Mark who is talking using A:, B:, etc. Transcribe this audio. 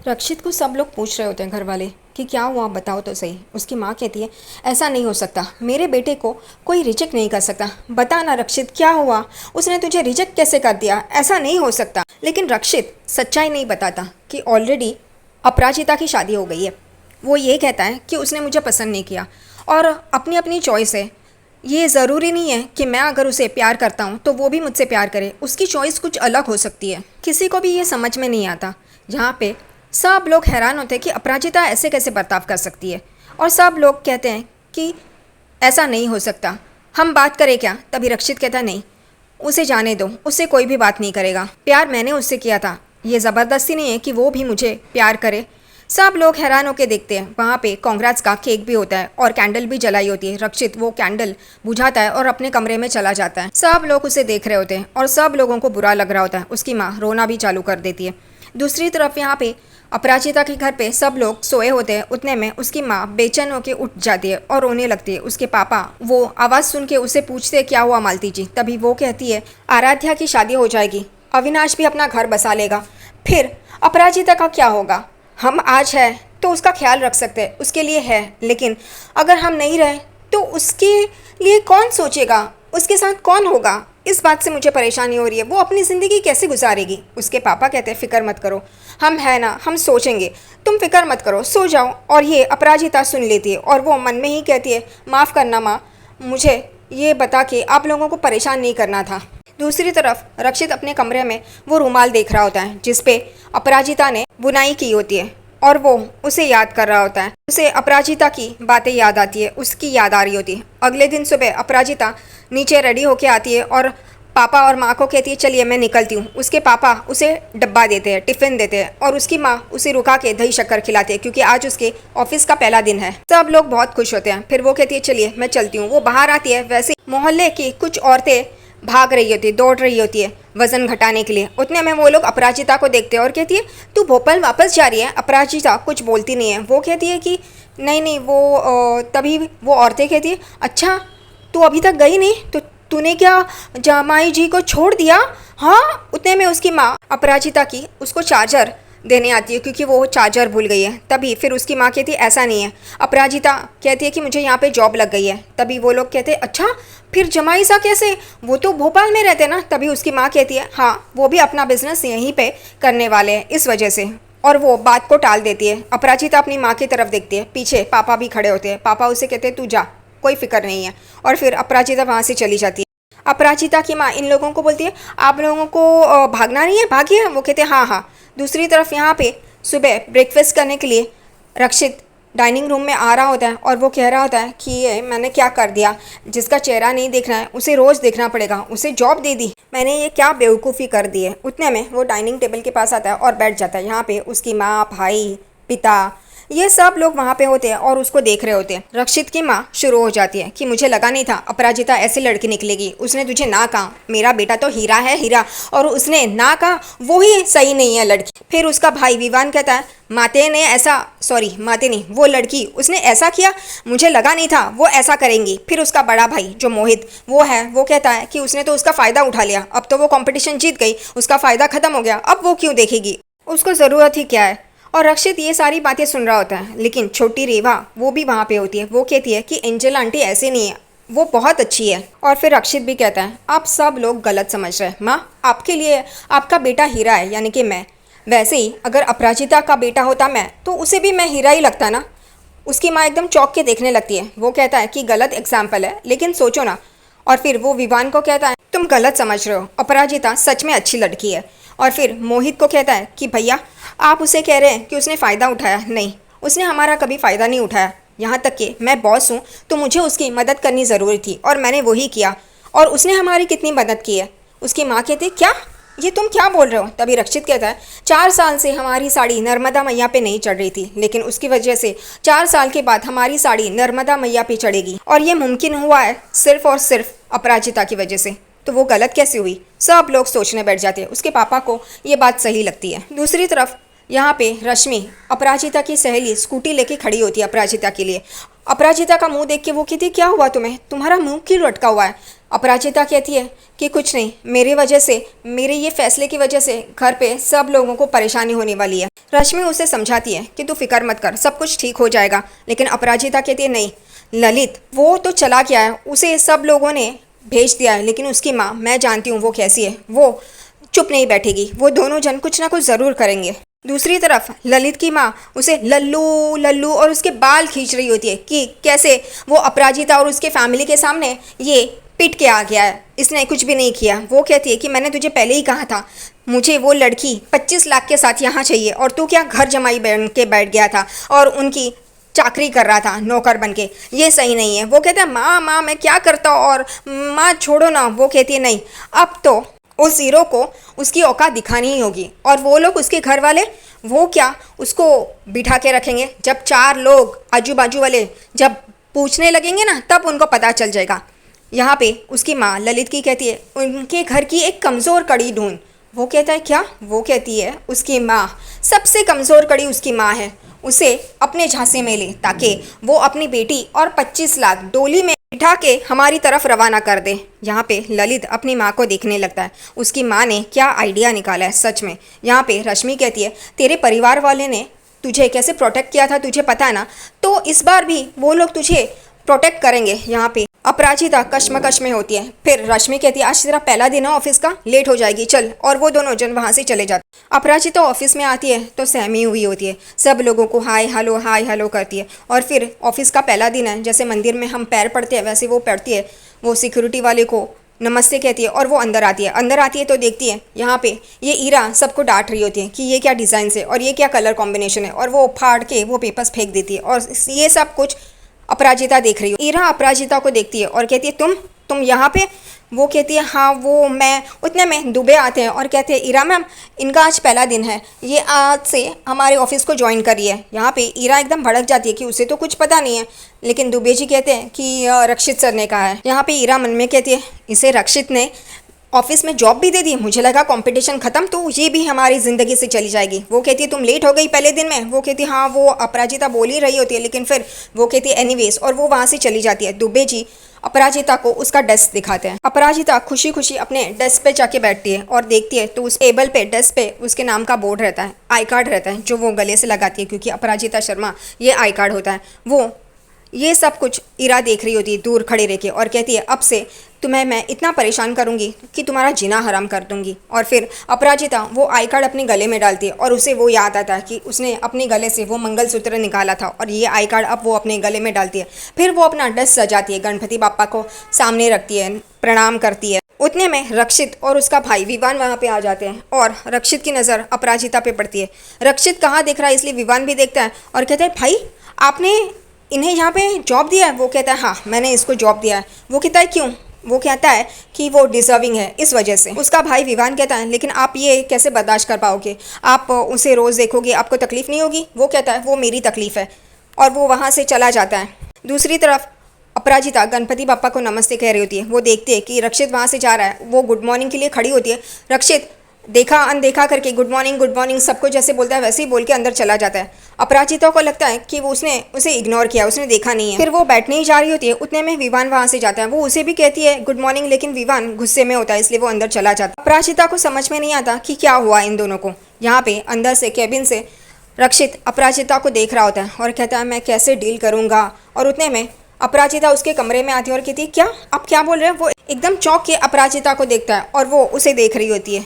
A: रक्षित को सब लोग पूछ रहे होते हैं घर वाले कि क्या हुआ बताओ तो सही। उसकी माँ कहती है ऐसा नहीं हो सकता, मेरे बेटे को कोई रिजेक्ट नहीं कर सकता। बता ना रक्षित क्या हुआ, उसने तुझे रिजेक्ट कैसे कर दिया, ऐसा नहीं हो सकता। लेकिन रक्षित सच्चाई नहीं बताता कि ऑलरेडी अपराजिता की शादी हो गई है। वो ये कहता है कि उसने मुझे पसंद नहीं किया और अपनी अपनी चॉइस है। ये ज़रूरी नहीं है कि मैं अगर उसे प्यार करता हूँ तो वो भी मुझसे प्यार करे। उसकी चॉइस कुछ अलग हो सकती है। किसी को भी ये समझ में नहीं आता। जहाँ पे सब लोग हैरान होते हैं कि अपराजिता ऐसे कैसे बर्ताव कर सकती है, और सब लोग कहते हैं कि ऐसा नहीं हो सकता, हम बात करें क्या। तभी रक्षित कहता है नहीं, उसे जाने दो, उससे कोई भी बात नहीं करेगा। प्यार मैंने उससे किया था, ये ज़बरदस्ती नहीं है कि वो भी मुझे प्यार करे। सब लोग हैरान होकर देखते हैं। वहाँ पे कांग्रेस का केक भी होता है और कैंडल भी जलाई होती है। रक्षित वो कैंडल बुझाता है और अपने कमरे में चला जाता है। सब लोग उसे देख रहे होते हैं और सब लोगों को बुरा लग रहा होता है। उसकी माँ रोना भी चालू कर देती है। दूसरी तरफ यहाँ पे अपराजिता के घर पे सब लोग सोए होते हैं। उतने में उसकी माँ बेचैन होकर उठ जाती है और रोने लगती है। उसके पापा वो आवाज़ सुन के उसे पूछते हैं क्या हुआ मालती जी। तभी वो कहती है आराध्या की शादी हो जाएगी, अविनाश भी अपना घर बसा लेगा, फिर अपराजिता का क्या होगा। हम आज है तो उसका ख्याल रख सकते हैं, उसके लिए है, लेकिन अगर हम नहीं रहे तो उसके लिए कौन सोचेगा, उसके साथ कौन होगा। इस बात से मुझे परेशानी हो रही है, वो अपनी ज़िंदगी कैसे गुजारेगी। उसके पापा कहते हैं फ़िक्र मत करो, हम है ना, हम सोचेंगे, तुम फिक्र मत करो, सो जाओ। और ये अपराजिता सुन लेती है और वो मन में ही कहती है माफ़ करना माँ, मुझे ये बता के आप लोगों को परेशान नहीं करना था। दूसरी तरफ रक्षित अपने कमरे में वो रुमाल देख रहा होता है जिस पे अपराजिता ने बुनाई की होती है और वो उसे याद कर रहा होता है। उसे अपराजिता की बातें याद आती है, उसकी याद आ रही होती है। अगले दिन सुबह अपराजिता नीचे रेडी होके आती है और पापा और माँ को कहती है चलिए मैं निकलती हूँ। उसके पापा उसे डब्बा देते हैं, टिफ़िन देते हैं और उसकी माँ उसे रुका के दही शक्कर खिलाती है क्योंकि आज उसके ऑफिस का पहला दिन है। सब लोग बहुत खुश होते हैं। फिर वो कहती है चलिए मैं चलती हूँ। वो बाहर आती है, वैसे मोहल्ले की कुछ औरतें भाग रही होती है, दौड़ रही होती है वजन घटाने के लिए। उतने में वो लोग अपराजिता को देखते हैं और कहती है तू भोपाल वापस जा रही है। अपराजिता कुछ बोलती नहीं है। वो कहती है कि नहीं नहीं वो तभी वो औरतें कहती है अच्छा तू अभी तक गई नहीं, तो तूने क्या जमाई जी को छोड़ दिया। हाँ। उतने में उसकी माँ अपराजिता की उसको चार्जर देने आती है क्योंकि वो चार्जर भूल गई है। तभी फिर उसकी माँ कहती है ऐसा नहीं है। अपराजिता कहती है कि मुझे यहाँ पे जॉब लग गई है। तभी वो लोग कहते हैं अच्छा फिर जमाई सा कैसे, वो तो भोपाल में रहते ना। तभी उसकी माँ कहती है हाँ वो भी अपना बिजनेस यहीं पे करने वाले हैं इस वजह से, और वो बात को टाल देती है। अपराजिता अपनी माँ की तरफ देखती है, पीछे पापा भी खड़े होते हैं। पापा उसे कहते हैं तू जा, कोई फिक्र नहीं है। और फिर अपराजिता वहाँ से चली जाती है। अपराजिता की माँ इन लोगों को बोलती है आप लोगों को भागना नहीं है, भागिए। वो कहते हैं हाँ हाँ। दूसरी तरफ यहाँ पे सुबह ब्रेकफास्ट करने के लिए रक्षित डाइनिंग रूम में आ रहा होता है और वो कह रहा होता है कि ये मैंने क्या कर दिया, जिसका चेहरा नहीं देखना है उसे रोज़ देखना पड़ेगा, उसे जॉब दे दी मैंने, ये क्या बेवकूफ़ी कर दी है। उतने में वो डाइनिंग टेबल के पास आता है और बैठ जाता है। यहाँ पे उसकी माँ, भाई, पिता, ये सब लोग वहाँ पे होते हैं और उसको देख रहे होते हैं। रक्षित की माँ शुरू हो जाती है कि मुझे लगा नहीं था अपराजिता ऐसी लड़की निकलेगी, उसने तुझे ना कहा मेरा बेटा तो हीरा है हीरा, और उसने ना कहा वो ही सही नहीं है लड़की। फिर उसका भाई विवान कहता है माते ने ऐसा, सॉरी माते नहीं, वो लड़की उसने ऐसा किया, मुझे लगा नहीं था वो ऐसा करेंगी। फिर उसका बड़ा भाई जो मोहित वो है, वो कहता है कि उसने तो उसका फ़ायदा उठा लिया, अब तो वो कंपटीशन जीत गई, उसका फ़ायदा ख़त्म हो गया, अब वो क्यों देखेगी, उसको ज़रूरत ही क्या है। और रक्षित ये सारी बातें सुन रहा होता है। लेकिन छोटी रेवा वो भी वहाँ पे होती है। वो कहती है कि एंजल आंटी ऐसे नहीं है, वो बहुत अच्छी है। और फिर रक्षित भी कहता है आप सब लोग गलत समझ रहे हैं माँ, आपके लिए आपका बेटा हीरा है यानी कि मैं। वैसे ही अगर अपराजिता का बेटा होता मैं तो उसे भी मैं हीरा ही लगता ना। उसकी माँ एकदम चौंक के देखने लगती है। वो कहता है कि गलत एग्जाम्पल है लेकिन सोचो ना। और फिर वो विवान को कहता है तुम गलत समझ रहे हो, अपराजिता सच में अच्छी लड़की है। और फिर मोहित को कहता है कि भैया आप उसे कह रहे हैं कि उसने फ़ायदा उठाया, नहीं उसने हमारा कभी फ़ायदा नहीं उठाया। यहाँ तक कि मैं बॉस हूँ तो मुझे उसकी मदद करनी ज़रूरी थी और मैंने वही किया, और उसने हमारी कितनी मदद की है। उसकी माँ कहती है क्या, ये तुम क्या बोल रहे हो। तभी रक्षित कहता है 4 साल से हमारी साड़ी नर्मदा मैया पे नहीं चढ़ रही थी, लेकिन उसकी वजह से 4 साल के बाद हमारी साड़ी नर्मदा मैया पे चढ़ेगी, और ये मुमकिन हुआ है सिर्फ और सिर्फ अपराजिता की वजह से। तो वो गलत कैसे हुई। सब लोग सोचने बैठ जाते हैं। उसके पापा को ये बात सही लगती है। दूसरी तरफ यहाँ पे रश्मि अपराजिता की सहेली स्कूटी लेके खड़ी होती है अपराजिता के लिए। अपराजिता का मुंह देख के वो कहती है क्या हुआ तुम्हें, तुम्हारा मुंह क्यों लटका हुआ है, अपराजिता कहती है कि कुछ नहीं, मेरी वजह से, मेरे ये फैसले की वजह से घर पे सब लोगों को परेशानी होने वाली है। रश्मि उसे समझाती है कि तू फिक्र मत कर, सब कुछ ठीक हो जाएगा। लेकिन अपराजिता कहती है नहीं ललित, वो तो चला गया है, उसे सब लोगों ने भेज दिया है, लेकिन उसकी माँ, मैं जानती हूँ वो कैसी है, वो चुप नहीं बैठेगी, वो दोनों जन कुछ ना कुछ ज़रूर करेंगे। दूसरी तरफ ललित की माँ उसे लल्लू लल्लू और उसके बाल खींच रही होती है कि कैसे वो अपराजिता और उसके फैमिली के सामने ये पिट के आ गया है, इसने कुछ भी नहीं किया। वो कहती है कि मैंने तुझे पहले ही कहा था, मुझे वो लड़की 25 लाख के साथ यहाँ चाहिए, और तू क्या घर जमाई बन के बैठ गया था और उनकी चाकरी कर रहा था नौकर बन के, ये सही नहीं है। वो कहता है माँ माँ मैं क्या करता हूँ, और माँ छोड़ो ना। वो कहती है नहीं, अब तो उस हीरो को उसकी औकात दिखानी ही होगी, और वो लोग उसके घर वाले वो क्या उसको बिठा के रखेंगे। जब 4 लोग आजू बाजू वाले जब पूछने लगेंगे ना, तब उनको पता चल जाएगा। यहाँ पे उसकी माँ ललित की कहती है उनके घर की एक कमज़ोर कड़ी ढूंढ। वो कहता है क्या? वो कहती है उसकी माँ सबसे कमज़ोर कड़ी उसकी माँ है, उसे अपने झांसे में ले ताकि वो अपनी बेटी और 25 लाख डोली में बिठा के हमारी तरफ रवाना कर दे। यहाँ पे ललित अपनी माँ को देखने लगता है, उसकी माँ ने क्या आइडिया निकाला है सच में। यहाँ पे रश्मि कहती है तेरे परिवार वाले ने तुझे कैसे प्रोटेक्ट किया था तुझे पता है ना, तो इस बार भी वो लोग तुझे प्रोटेक्ट करेंगे। यहाँ पे अपराजिता कश्मकश में होती है। फिर रश्मि कहती है आज तेरा पहला दिन है ऑफिस का, लेट हो जाएगी चल, और वो दोनों जन वहाँ से चले जाते। अपराजिता ऑफिस में आती है तो सहमी हुई होती है, सब लोगों को हाय हेलो करती है। और फिर ऑफिस का पहला दिन है, जैसे मंदिर में हम पैर पड़ते हैं वैसे वो पड़ती है, वो सिक्योरिटी वाले को नमस्ते कहती है और वो अंदर आती है। अंदर आती है तो देखती है यहाँ पे ये ईरा सबको डांट रही होती है कि ये क्या डिज़ाइन है और ये क्या कलर कॉम्बिनेशन है, और वो फाड़ के वो पेपर्स फेंक देती है। और ये सब कुछ अपराजिता देख रही हो। ईरा अपराजिता को देखती है और कहती है तुम यहाँ पे? वो कहती है हाँ वो मैं। उतने में दुबे आते हैं और कहते हैं ईरा मैम इनका आज पहला दिन है, ये आज से हमारे ऑफिस को ज्वाइन करी है। यहाँ पे ईरा एकदम भड़क जाती है कि उसे तो कुछ पता नहीं है, लेकिन दुबे जी कहते हैं कि रक्षित सर ने कहा है। यहाँ पे ईरा मन में कहती है इसे रक्षित ने ऑफिस में जॉब भी दे दी, मुझे लगा कंपटीशन खत्म तो ये भी हमारी ज़िंदगी से चली जाएगी। वो कहती है तुम लेट हो गई पहले दिन में। वो कहती है हाँ, वो अपराजिता बोल ही रही होती है, लेकिन फिर वो कहती है एनीवेज, और वो वहाँ से चली जाती है। दुबे जी अपराजिता को उसका डेस्क दिखाते हैं। अपराजिता खुशी खुशी अपने डेस्क पे जाके बैठती है और देखती है तो उस टेबल पे डेस्क पे उसके नाम का बोर्ड रहता है, आई कार्ड रहता है जो वो गले से लगाती है, क्योंकि अपराजिता शर्मा ये आई कार्ड होता है। वो ये सब कुछ ईरा देख रही होती है दूर खड़े रह के, और कहती है अब से तुम्हें मैं इतना परेशान करूंगी कि तुम्हारा जीना हराम कर दूंगी। और फिर अपराजिता वो आई कार्ड अपने गले में डालती है और उसे वो याद आता है कि उसने अपने गले से वो मंगलसूत्र निकाला था, और ये आई कार्ड अब वो अपने गले में डालती है। फिर वो अपना डेस्क सजाती है, गणपति बापा को सामने रखती है, प्रणाम करती है। उतने में रक्षित और उसका भाई विवान वहाँ पे आ जाते हैं, और रक्षित की नज़र अपराजिता पे पड़ती है। रक्षित कहाँ देख रहा है इसलिए विवान भी देखता है और कहता है भाई आपने इन्हें यहाँ पे जॉब दिया है? वो कहता है हाँ मैंने इसको जॉब दिया है। वो कहता है क्यों? वो कहता है कि वो डिज़र्विंग है इस वजह से। उसका भाई विवान कहता है लेकिन आप ये कैसे बर्दाश्त कर पाओगे, आप उसे रोज़ देखोगे आपको तकलीफ़ नहीं होगी? वो कहता है वो मेरी तकलीफ़ है, और वो वहाँ से चला जाता है। दूसरी तरफ अपराजिता गणपति बापा को नमस्ते कह रही होती है। वो देखती है कि रक्षित वहाँ से जा रहा है, वो गुड मॉर्निंग के लिए खड़ी होती है। रक्षित देखा अनदेखा करके गुड मॉर्निंग सबको जैसे बोलता है वैसे ही बोल के अंदर चला जाता है। अपराजिता को लगता है कि वो उसने उसे इग्नोर किया, उसने देखा नहीं है। फिर वो बैठने ही जा रही होती है, उतने में विवान वहाँ से जाता है। वो उसे भी कहती है गुड मॉर्निंग, लेकिन विवान गुस्से में होता है इसलिए वो अंदर चला जाता है। अपराजिता को समझ में नहीं आता कि क्या हुआ इन दोनों को। यहाँ पे अंदर से कैबिन से रक्षित अपराजिता को देख रहा होता है और कहता है मैं कैसे डील करूँगा। और उतने में अपराजिता उसके कमरे में आती है और कहती है क्या आप क्या बोल रहे हो? वो एकदम चौंक के अपराजिता को देखता है और वो उसे देख रही होती है।